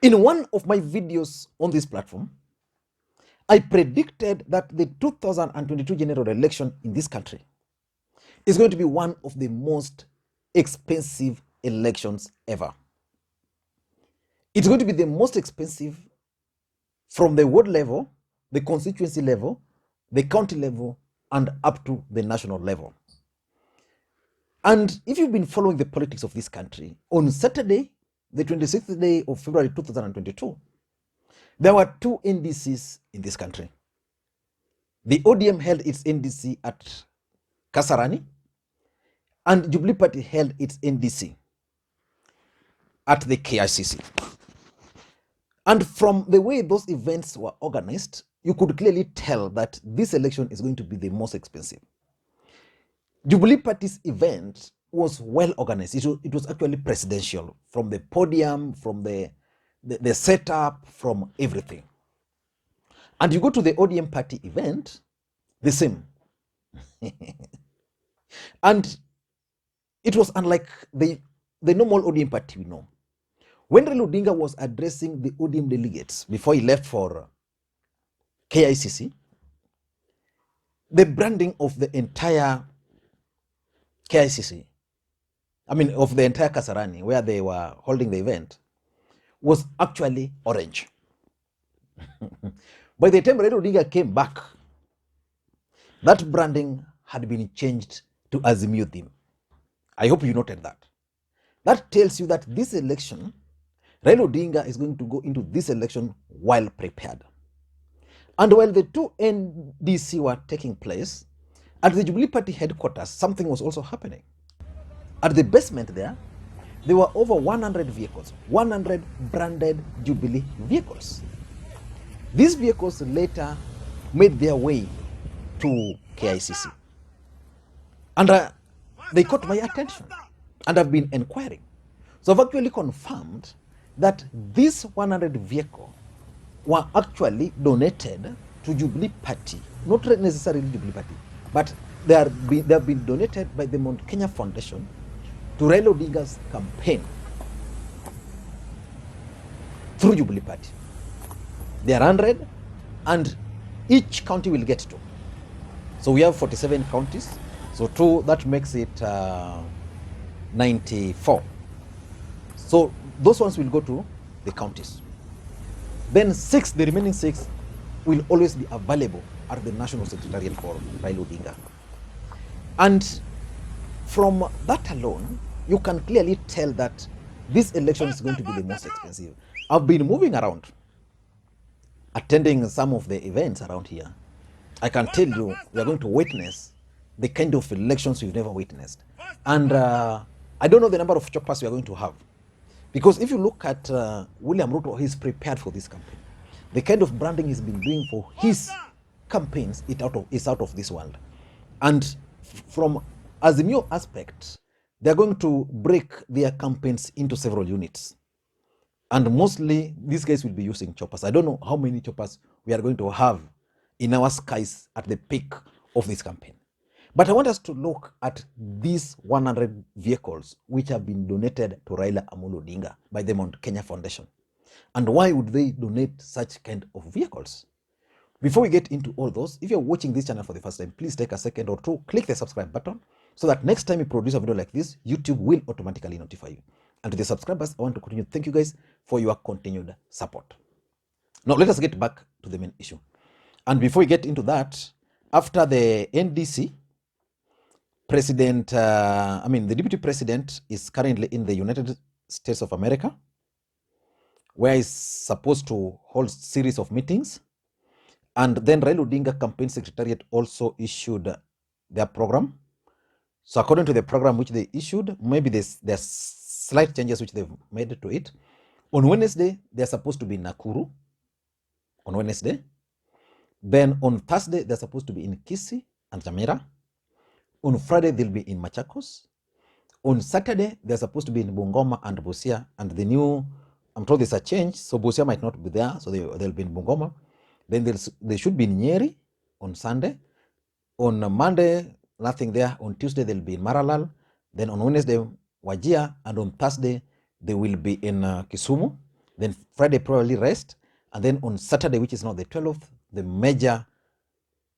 In one of my videos on this platform, I predicted that the 2022 general election in this country is going to be one of the most expensive elections ever. It's going to be the most expensive from the ward level, the constituency level, the county level, and up to the national level. And if you've been following the politics of this country, on Saturday, the 26th day of February 2022, there were two NDCs in this country. The ODM held its NDC at Kasarani, and Jubilee Party held its NDC at the KICC. And from the way those events were organized, you could clearly tell that this election is going to be the most expensive. Jubilee Party's event was well organized. It was actually presidential, from the podium, from the setup, from everything. And you go to the ODM Party event, the same. And it was unlike the normal ODM Party we know. When Raila Odinga was addressing the ODM delegates before he left for KICC, the branding of the entire KICC, of the entire Kasarani, where they were holding the event, was actually orange. By the time Raila Odinga came back, that branding had been changed to Azimio theme. I hope you noted that. That tells you that this election, Raila Odinga is going to go into this election well prepared. And while the two NDC were taking place, at the Jubilee Party headquarters, something was also happening. At the basement there were over 100 vehicles, 100 branded Jubilee vehicles. These vehicles later made their way to KICC. And they caught my attention, and I've been inquiring. So I've actually confirmed that these 100 vehicles were actually donated to Jubilee Party, not necessarily Jubilee Party, but they have been donated by the Mount Kenya Foundation to Raila Odinga's campaign through Jubilee Party. They are 100, and each county will get 2. So we have 47 counties. So 2, that makes it 94. So those ones will go to the counties. Then 6, the remaining 6, will always be available at the National Secretariat for Raila Odinga. And from that alone, you can clearly tell that this election is going to be the most expensive. I've been moving around, attending some of the events around here. I can tell you, we are going to witness the kind of elections we've never witnessed. And I don't know the number of choppers we are going to have. Because if you look at William Ruto, he's prepared for this campaign. The kind of branding he's been doing for his campaigns is out of this world. And from Azimio aspect, they're going to break their campaigns into several units. And mostly, these guys will be using choppers. I don't know how many choppers we are going to have in our skies at the peak of this campaign. But I want us to look at these 100 vehicles which have been donated to Raila Amolo Odinga by the Mount Kenya Foundation. And why would they donate such kind of vehicles? Before we get into all those, if you're watching this channel for the first time, please take a second or two, click the subscribe button so that next time we produce a video like this, YouTube will automatically notify you. And to the subscribers, I want to continue. Thank you guys for your continued support. Now, let us get back to the main issue. And before we get into that, after the NDC, the deputy president is currently in the United States of America, where he's supposed to hold series of meetings. And then Raila Odinga Campaign Secretariat also issued their program. So according to the program which they issued, maybe there's slight changes which they've made to it. On Wednesday, they're supposed to be in Nakuru. On Wednesday. Then on Thursday, they're supposed to be in Kisii and Nyamira. On Friday, they'll be in Machakos. On Saturday, they're supposed to be in Bungoma and Busia. And I'm told there's a change, so Busia might not be there, so they'll be in Bungoma. Then they should be in Nyeri on Sunday. On Monday, nothing there. On Tuesday, they'll be in Maralal. Then on Wednesday, Wajir. And on Thursday, they will be in Kisumu. Then Friday probably rest, and then on Saturday, which is now the 12th, the major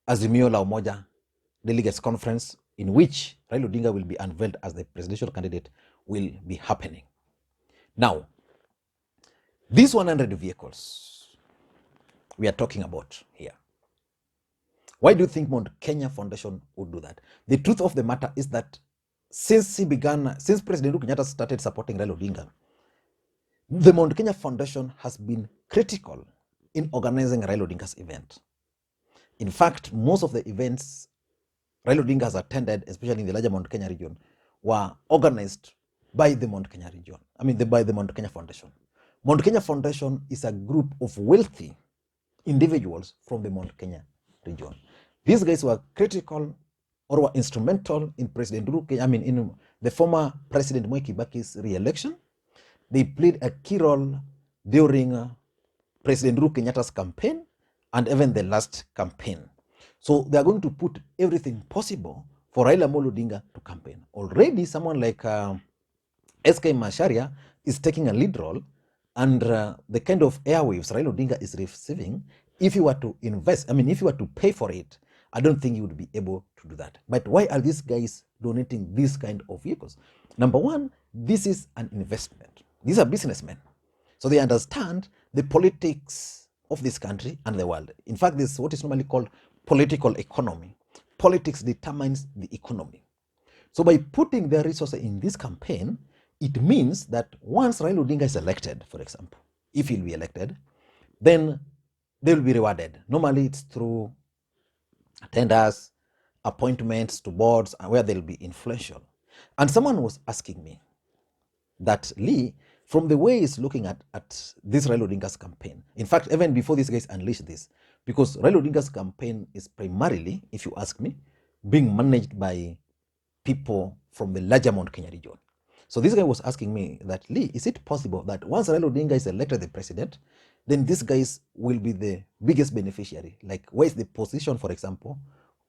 Azimio la Umoja Delegates Conference, in which Raila Odinga will be unveiled as the presidential candidate, will be happening. Now, these 100 vehicles we are talking about here, why do you think Mount Kenya Foundation would do that? The truth of the matter is that since President Uhuru Kenyatta started supporting Raila Odinga, the Mount Kenya Foundation has been critical in organizing Raila Odinga's event. In fact, most of the events Raila Odinga has attended, especially in the larger Mount Kenya region, were organized by the Mount Kenya region. By the Mount Kenya Foundation. Mount Kenya Foundation is a group of wealthy individuals from the Mount Kenya region. These guys were critical or were instrumental in in the former President Mwai Kibaki's re-election. They played a key role during President Uhuru Kenyatta's campaign and even the last campaign. So they are going to put everything possible for Raila Odinga to campaign. Already someone like SK Macharia is taking a lead role, and the kind of airwaves Raila Odinga is receiving, if you were to invest, if you were to pay for it, I don't think you would be able to do that. But why are these guys donating this kind of vehicles? Number one, this is an investment. These are businessmen. So they understand the politics of this country and the world. In fact, this is what is normally called political economy. Politics determines the economy. So by putting their resources in this campaign, it means that once Raila Odinga is elected, for example, if he'll be elected, then they will be rewarded. Normally it's through tenders, appointments to boards, where they'll be influential. And someone was asking me that, Lee, from the way he's looking at this Raila Odinga's campaign, in fact, even before these guys unleashed this, because Raila Odinga's campaign is primarily, if you ask me, being managed by people from the larger Mount Kenya region. So this guy was asking me that, Lee, is it possible that once Raila Odinga is elected the president, then these guys will be the biggest beneficiary? Like, where is the position, for example,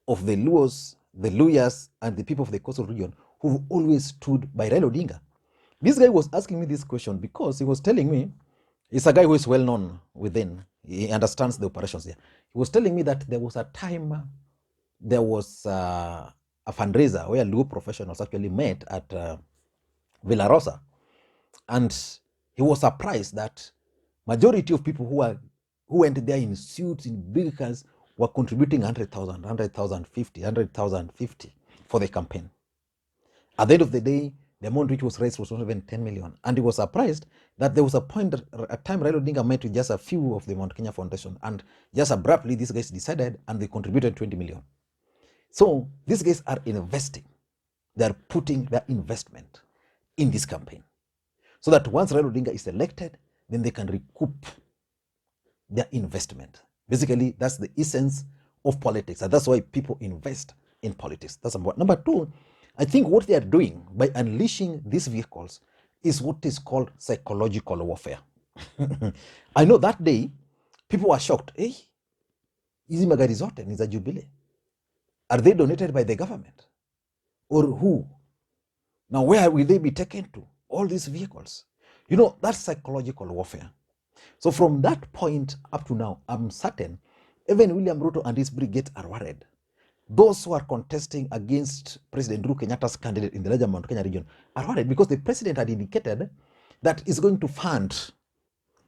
of the Luos, the Luyas, and the people of the coastal region who've always stood by Raila Odinga? This guy was asking me this question because he was telling me, he's a guy who is well known within, he understands the operations here. He was telling me that there was a time, there was a fundraiser where Luo professionals actually met at Villa Rosa, and he was surprised that majority of people who went there in suits, in big cars, were contributing 100,000, 50 for the campaign. At the end of the day, the amount which was raised was not even 10 million. And he was surprised that there was a time Raila Odinga met with just a few of the Mount Kenya Foundation, and just abruptly these guys decided and they contributed 20 million. So these guys are investing. They are putting their investment in this campaign, so that once Raila Odinga is elected, then they can recoup their investment. Basically, that's the essence of politics, and that's why people invest in politics. That's number one. Number two, I think what they are doing by unleashing these vehicles is what is called psychological warfare. I know that day, people were shocked. Hey, hizi magari zote ni za Jubilee. Are they donated by the government? Or who? Now, where will they be taken to? All these vehicles. That's psychological warfare. So from that point up to now, I'm certain even William Ruto and his brigade are worried. Those who are contesting against President Uhuru Kenyatta's candidate in the larger Mount Kenya region are worried, because the president had indicated that he's going to fund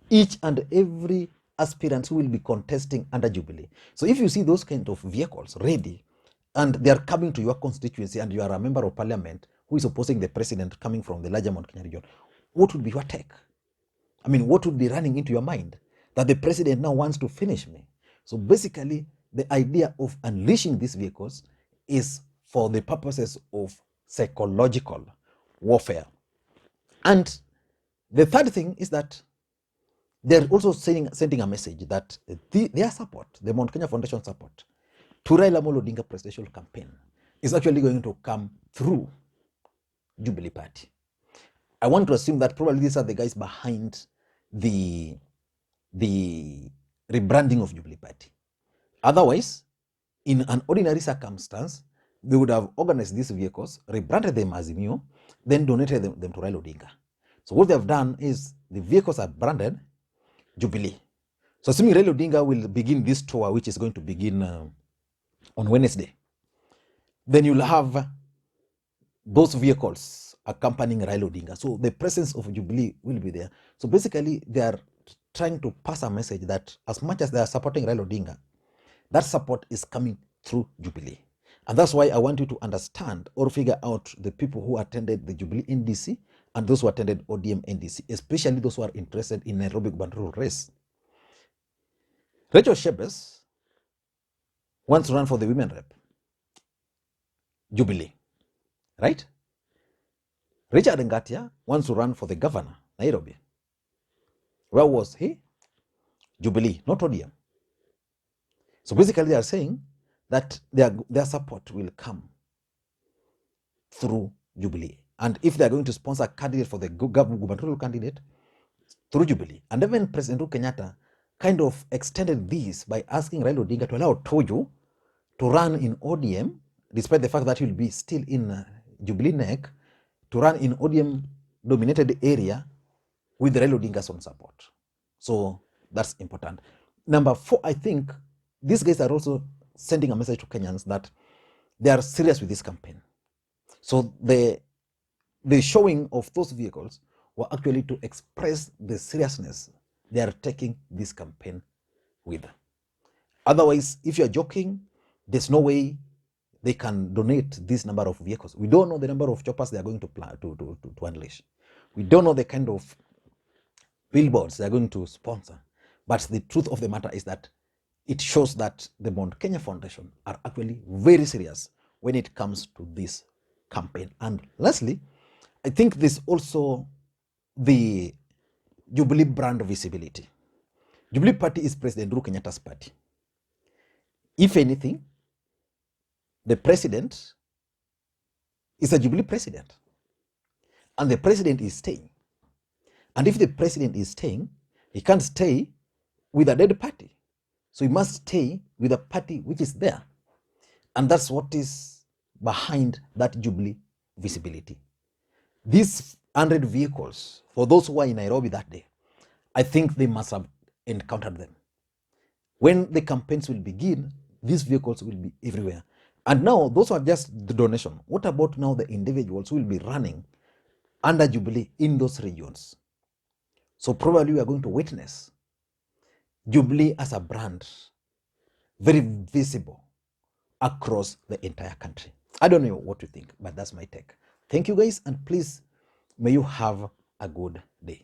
each and every aspirant who will be contesting under Jubilee. So if you see those kind of vehicles ready, and they are coming to your constituency, and you are a member of parliament who is opposing the president coming from the larger Mount Kenya region, what would be your take? What would be running into your mind? That the president now wants to finish me. So basically, the idea of unleashing these vehicles is for the purposes of psychological warfare. And the third thing is that they're also sending a message that their support, the Mount Kenya Foundation support, to Raila Odinga presidential campaign is actually going to come through Jubilee Party. I want to assume that probably these are the guys behind the rebranding of Jubilee Party. Otherwise, in an ordinary circumstance, they would have organized these vehicles, rebranded them as Azimio, then donated them to Raila Odinga. So what they have done is the vehicles are branded, Jubilee. So assuming Raila Odinga will begin this tour, which is going to begin on Wednesday, then you'll have those vehicles accompanying Raila Odinga. So the presence of Jubilee will be there. So basically, they are trying to pass a message that as much as they are supporting Raila Odinga, that support is coming through Jubilee. And that's why I want you to understand or figure out the people who attended the Jubilee NDC and those who attended ODM NDC, especially those who are interested in Nairobi gubernatorial race. Rachel Shebes wants to run for the women rep, Jubilee, right? Richard Ngatia wants to run for the governor, Nairobi. Where was he? Jubilee, not ODM. So basically they are saying that their support will come through Jubilee. And if they are going to sponsor a candidate for the gubernatorial candidate, through Jubilee. And even President Uhuru Kenyatta kind of extended this by asking Raila Odinga to allow Tojo to run in ODM, despite the fact that he will be still in Jubilee neck, to run in ODM-dominated area with Raila Odinga's own support. So that's important. Number 4, I think these guys are also sending a message to Kenyans that they are serious with this campaign. So the showing of those vehicles were actually to express the seriousness they are taking this campaign with. Otherwise, if you're joking, there's no way they can donate this number of vehicles. We don't know the number of choppers they are going to plan to unleash. We don't know the kind of billboards they are going to sponsor. But the truth of the matter is that it shows that the Mount Kenya Foundation are actually very serious when it comes to this campaign. And lastly, I think there's also the Jubilee brand visibility. Jubilee Party is President Uhuru Kenyatta's party. If anything, the president is a Jubilee president. And the president is staying. And if the president is staying, he can't stay with a dead party. So he must stay with a party which is there. And that's what is behind that Jubilee visibility. These 100 vehicles, for those who were in Nairobi that day, I think they must have encountered them. When the campaigns will begin, these vehicles will be everywhere. And now, those are just the donation. What about now the individuals who will be running under Jubilee in those regions? So probably we are going to witness Jubilee as a brand, very visible across the entire country. I don't know what you think, but that's my take. Thank you guys, and please, may you have a good day.